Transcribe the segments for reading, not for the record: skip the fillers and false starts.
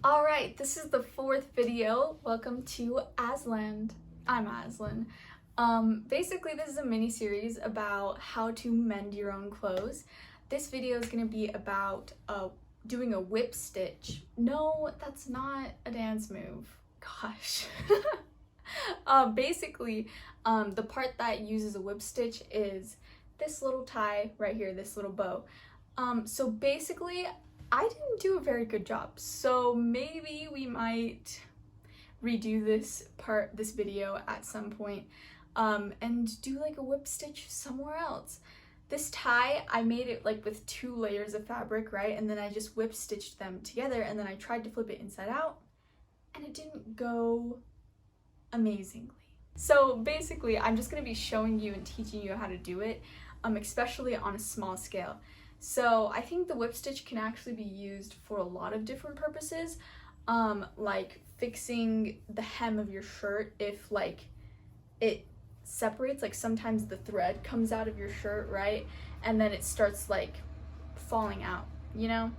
Alright, this is the fourth video. Welcome to Aslan. I'm Aslan. Basically this is a mini series about how to mend your own clothes. This video is going to be about doing a whip stitch. No, that's not a dance move. Gosh. Basically, the part that uses a whip stitch is this little tie right here, this little bow. So basically, I didn't do a very good job, so maybe we might redo this video at some point, and do like a whip stitch somewhere else. This tie, I made it like with 2 layers of fabric, right? And then I just whip stitched them together, and then I tried to flip it inside out, and it didn't go amazingly. So basically, I'm just gonna be showing you and teaching you how to do it, especially on a small scale. So I think the whip stitch can actually be used for a lot of different purposes, like fixing the hem of your shirt if like it separates, like sometimes the thread comes out of your shirt, right? And then it starts like falling out, you know?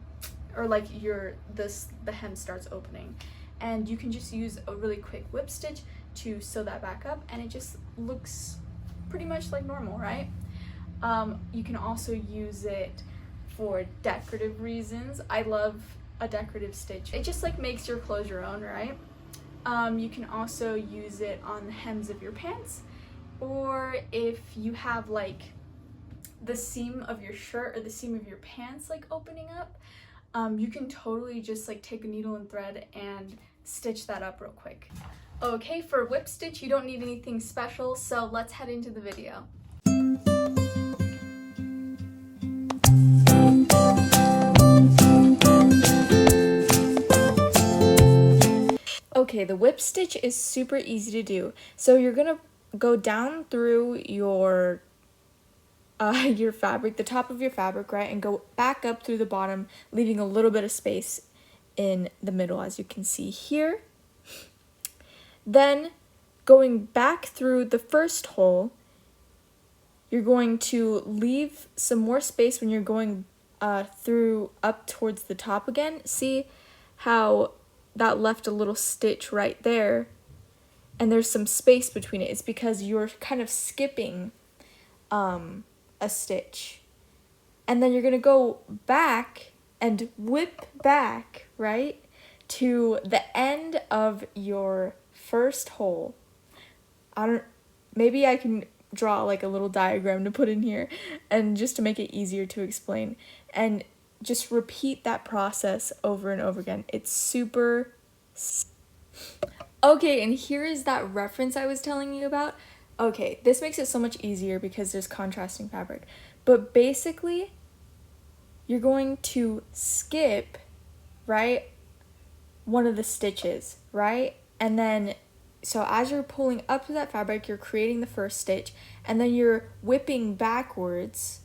Or like the hem starts opening. And you can just use a really quick whip stitch to sew that back up, and it just looks pretty much like normal, right? You can also use it for decorative reasons. I love a decorative stitch. It just like makes your clothes your own, right? You can also use it on the hems of your pants, or if you have like the seam of your shirt or the seam of your pants like opening up, you can totally just like take a needle and thread and stitch that up real quick. Okay, for a whip stitch, you don't need anything special, so let's head into the video. Okay, the whip stitch is super easy to do. So you're gonna go down through your fabric, the top of your fabric, right, and go back up through the bottom, leaving a little bit of space in the middle, as you can see here. Then going back through the first hole, you're going to leave some more space when you're going through up towards the top again. See how that left a little stitch right there, and there's some space between it. It's because you're kind of skipping a stitch. And then you're gonna go back and whip back, right, to the end of your first hole. Maybe I can draw like a little diagram to put in here, and just to make it easier to explain, and just repeat that process over and over again. It's super... Okay, and here is that reference I was telling you about. Okay, this makes it so much easier because there's contrasting fabric. But basically, you're going to skip, right, one of the stitches, right? And then, so as you're pulling up to that fabric, you're creating the first stitch, and then you're whipping backwards,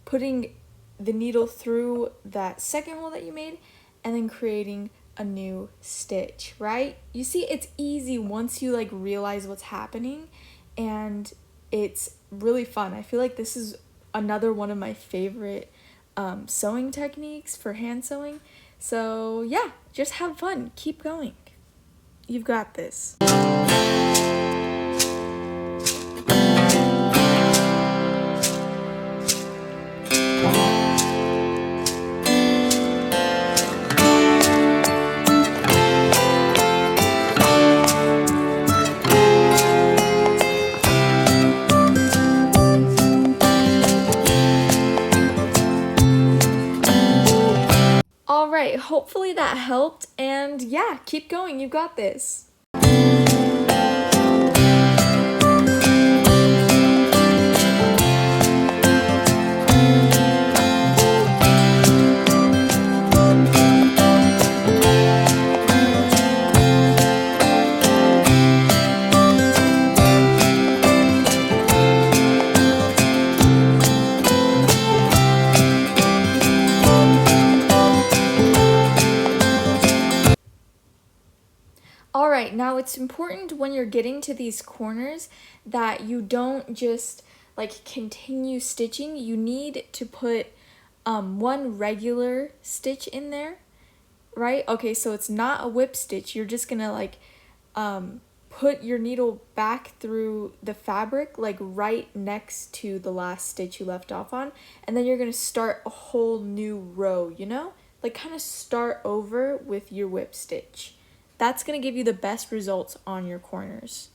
putting the needle through that second hole that you made, and then creating a new stitch, right? You see, it's easy once you like realize what's happening, and it's really fun. I feel like this is another one of my favorite sewing techniques for hand sewing. So yeah, just have fun, keep going. You've got this. Alright, hopefully that helped, and yeah, keep going, you got this. Alright, now it's important when you're getting to these corners that you don't just like continue stitching. You need to put one regular stitch in there right? Okay, so it's not a whip stitch. You're just gonna like put your needle back through the fabric, like right next to the last stitch you left off on, and then you're gonna start a whole new row, you know? Like kind of start over with your whip stitch. That's gonna give you the best results on your corners.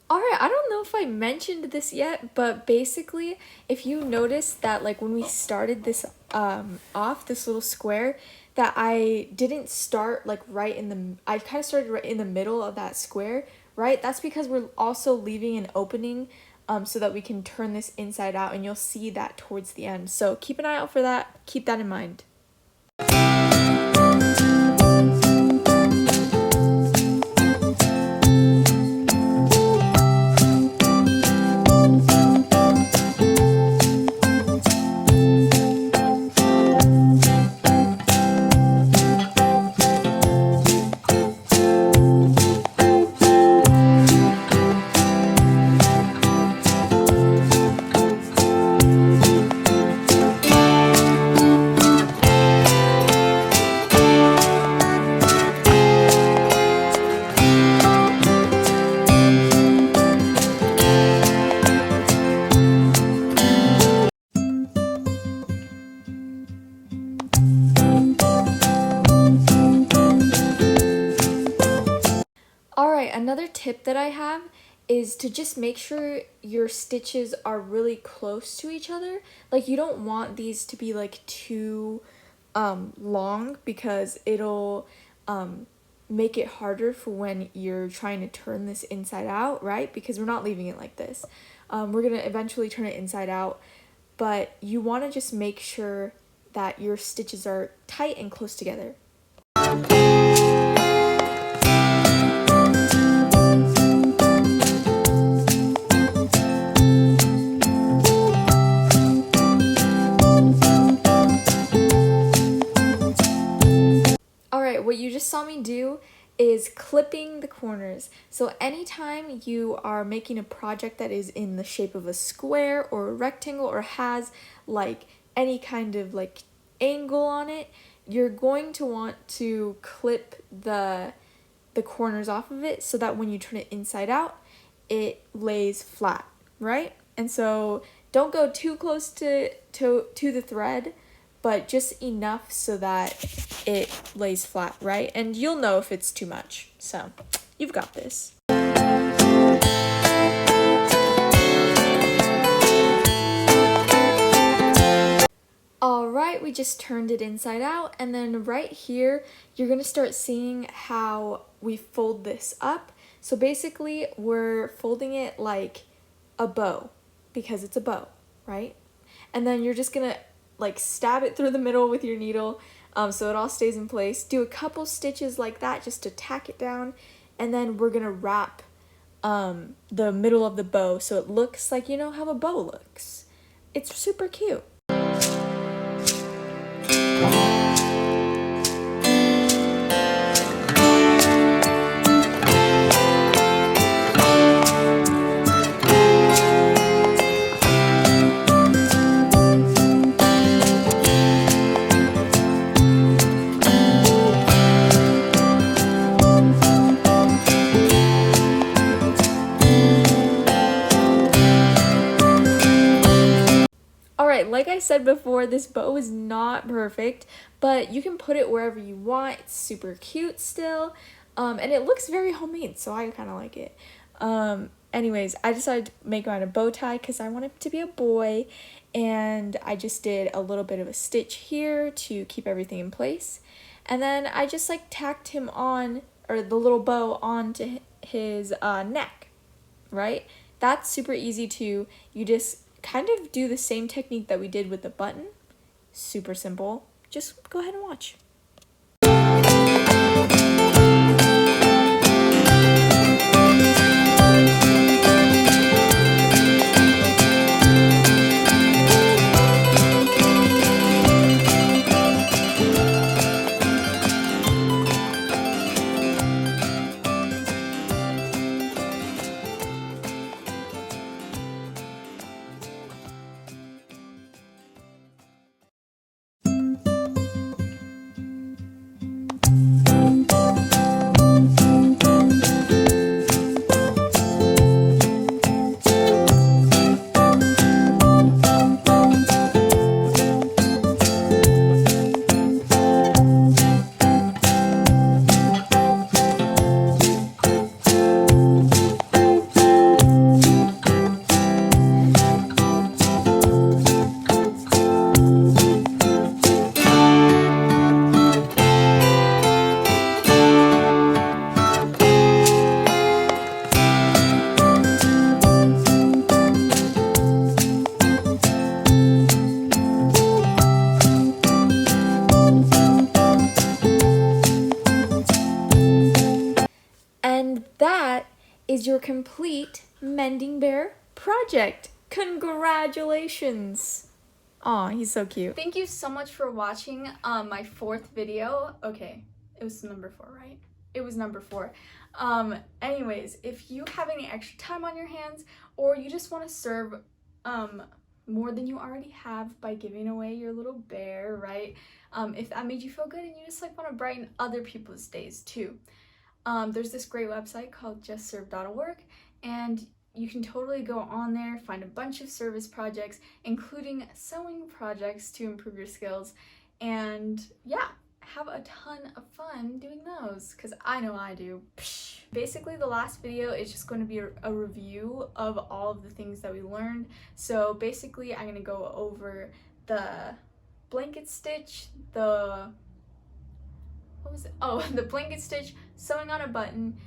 Alright, I don't know if I mentioned this yet, but basically, if you notice that like when we started this off, this little square, that I didn't start like right in the, I kind of started right in the middle of that square, right? That's because we're also leaving an opening so that we can turn this inside out, and you'll see that towards the end. So keep an eye out for that, keep that in mind. Alright, another tip that I have is to just make sure your stitches are really close to each other. Like you don't want these to be like too long, because it'll make it harder for when you're trying to turn this inside out, right? Because we're not leaving it like this. We're gonna eventually turn it inside out, but you want to just make sure that your stitches are tight and close together. Alright, what you just saw me do is clipping the corners. So anytime you are making a project that is in the shape of a square or a rectangle or has like any kind of like angle on it, you're going to want to clip the corners off of it so that when you turn it inside out, it lays flat, right? And so don't go too close to the thread, but just enough so that it lays flat, right? And you'll know if it's too much. So you've got this. Alright, we just turned it inside out, and then right here, you're gonna start seeing how we fold this up. So basically, we're folding it like a bow, because it's a bow, right? And then you're just gonna like stab it through the middle with your needle, so it all stays in place. Do a couple stitches like that just to tack it down, and then we're gonna wrap the middle of the bow so it looks like, you know how a bow looks. It's super cute. Like I said before, this bow is not perfect, but you can put it wherever you want. It's super cute still, and it looks very homemade, so I kind of like it. Anyways, I decided to make mine a bow tie because I want it to be a boy, and I just did a little bit of a stitch here to keep everything in place, and then I just like tacked him on, or the little bow onto his neck, right? That's super easy too. You just kind of do the same technique that we did with the button. Super simple. Just go ahead and watch. is your complete Mending Bear project. Congratulations! Aw, he's so cute. Thank you so much for watching my 4th video. Okay, it was number 4, right? It was number 4. Anyways, if you have any extra time on your hands, or you just want to serve more than you already have by giving away your little bear, right? If that made you feel good and you just like want to brighten other people's days too. There's this great website called justserve.org, and you can totally go on there, find a bunch of service projects, including sewing projects to improve your skills, and yeah, have a ton of fun doing those, because I know I do. Basically, the last video is just going to be a review of all of the things that we learned. So basically, I'm going to go over the blanket stitch, the blanket stitch, sewing on a button,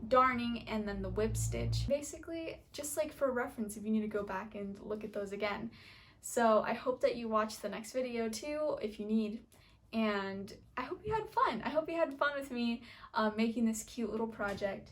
darning, and then the whip stitch. Basically, just like for reference if you need to go back and look at those again. So I hope that you watch the next video too, if you need. And I hope you had fun. I hope you had fun with me making this cute little project.